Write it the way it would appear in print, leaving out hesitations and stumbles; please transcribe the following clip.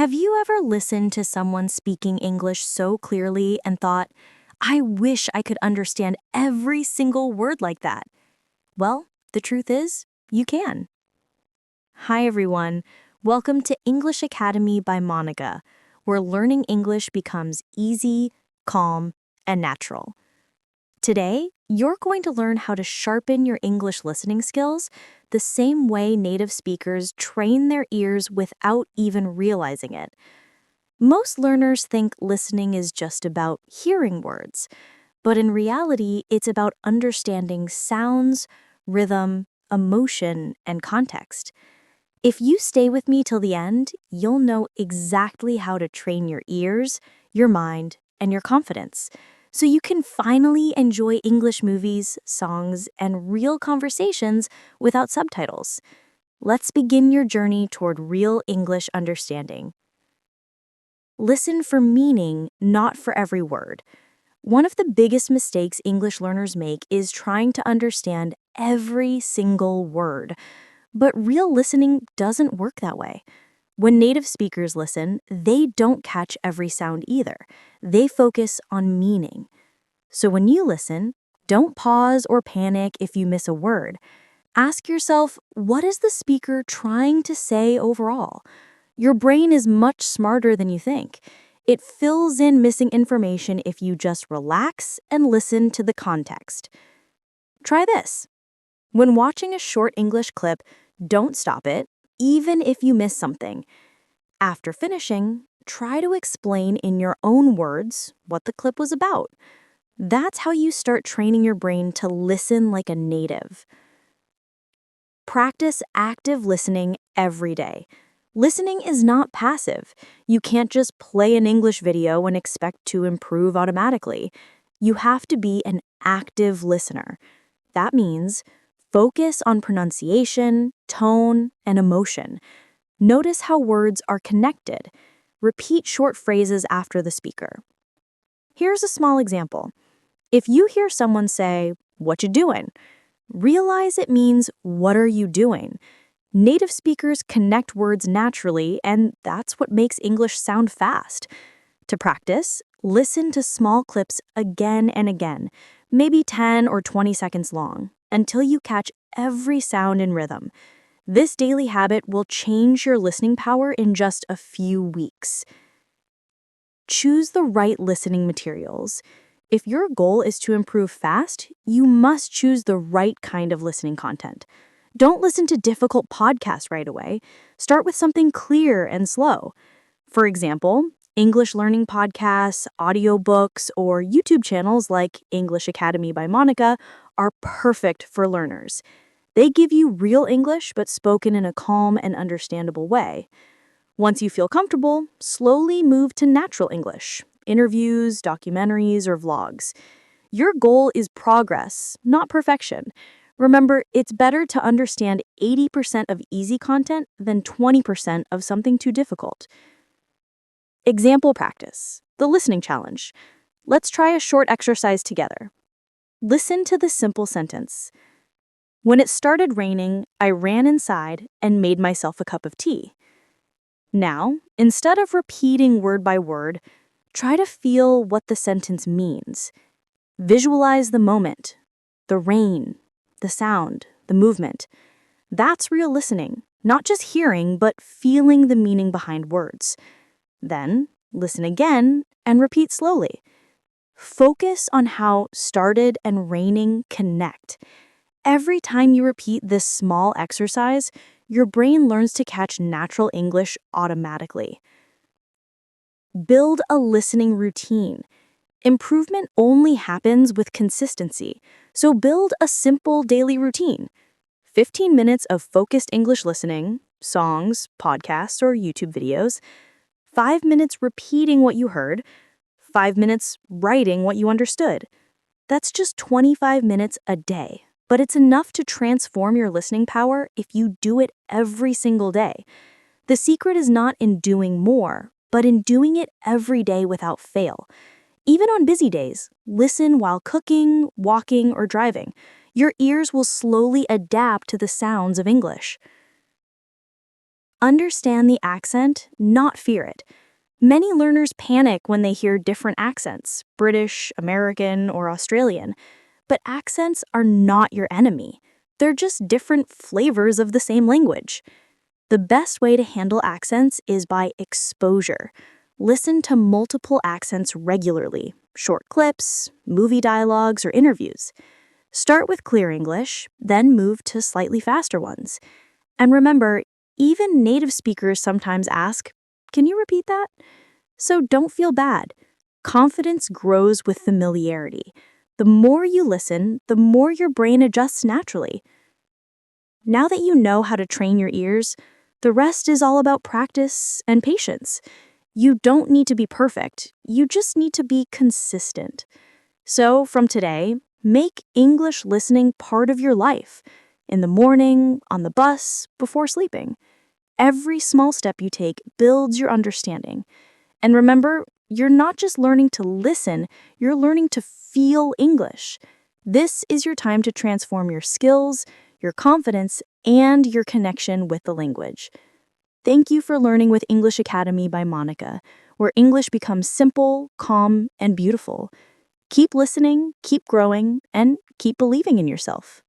Have you ever listened to someone speaking English so clearly and thought, I wish I could understand every single word like that? Well, the truth is, you can. Hi, everyone. Welcome to English Academy by Monica, where learning English becomes easy, calm, and natural. Today, you're going to learn how to sharpen your English listening skills the same way native speakers train their ears without even realizing it. Most learners think listening is just about hearing words, but in reality, it's about understanding sounds, rhythm, emotion, and context. If you stay with me till the end, you'll know exactly how to train your ears, your mind, and your confidence, so you can finally enjoy English movies, songs, and real conversations without subtitles. Let's begin your journey toward real English understanding. Listen for meaning, not for every word. One of the biggest mistakes English learners make is trying to understand every single word. But real listening doesn't work that way. When native speakers listen, they don't catch every sound either. They focus on meaning. So when you listen, don't pause or panic if you miss a word. Ask yourself, what is the speaker trying to say overall? Your brain is much smarter than you think. It fills in missing information if you just relax and listen to the context. Try this. When watching a short English clip, don't stop it, even if you miss something. After finishing, try to explain in your own words what the clip was about. That's how you start training your brain to listen like a native. Practice active listening every day. Listening is not passive. You can't just play an English video and expect to improve automatically. You have to be an active listener. That means focus on pronunciation, tone, and emotion. Notice how words are connected. Repeat short phrases after the speaker. Here's a small example. If you hear someone say, "What you doing?" realize it means, "What are you doing?" Native speakers connect words naturally, and that's what makes English sound fast. To practice, listen to small clips again and again, maybe 10 or 20 seconds long, until you catch every sound and rhythm. This daily habit will change your listening power in just a few weeks. Choose the right listening materials. If your goal is to improve fast, you must choose the right kind of listening content. Don't listen to difficult podcasts right away. Start with something clear and slow. For example, English learning podcasts, audiobooks, or YouTube channels like English Academy by Monica are perfect for learners. They give you real English but spoken in a calm and understandable way. Once you feel comfortable, slowly move to natural English, interviews, documentaries, or vlogs. Your goal is progress, not perfection. Remember, it's better to understand 80% of easy content than 20% of something too difficult. Example practice, the listening challenge. Let's try a short exercise together. Listen to the simple sentence. When it started raining, I ran inside and made myself a cup of tea. Now, instead of repeating word by word, try to feel what the sentence means. Visualize the moment, the rain, the sound, the movement. That's real listening, not just hearing, but feeling the meaning behind words. Then, listen again and repeat slowly. Focus on how started and raining connect. Every time you repeat this small exercise, your brain learns to catch natural English automatically. Build a listening routine. Improvement only happens with consistency, so build a simple daily routine. 15 minutes of focused English listening, songs, podcasts, or YouTube videos, 5 minutes repeating what you heard, 5 minutes writing what you understood. That's just 25 minutes a day, but it's enough to transform your listening power if you do it every single day. The secret is not in doing more, but in doing it every day without fail. Even on busy days, listen while cooking, walking, or driving. Your ears will slowly adapt to the sounds of English. Understand the accent, not fear it. Many learners panic when they hear different accents, British, American, or Australian. But accents are not your enemy. They're just different flavors of the same language. The best way to handle accents is by exposure. Listen to multiple accents regularly, short clips, movie dialogues, or interviews. Start with clear English, then move to slightly faster ones. And remember, even native speakers sometimes ask, "Can you repeat that?" So don't feel bad. Confidence grows with familiarity. The more you listen, the more your brain adjusts naturally. Now that you know how to train your ears, the rest is all about practice and patience. You don't need to be perfect, you just need to be consistent. So, from today, make English listening part of your life. In the morning, on the bus, before sleeping. Every small step you take builds your understanding. And remember, you're not just learning to listen, you're learning to feel English. This is your time to transform your skills, your confidence, and your connection with the language. Thank you for learning with English Academy by Monica, where English becomes simple, calm, and beautiful. Keep listening, keep growing, and keep believing in yourself.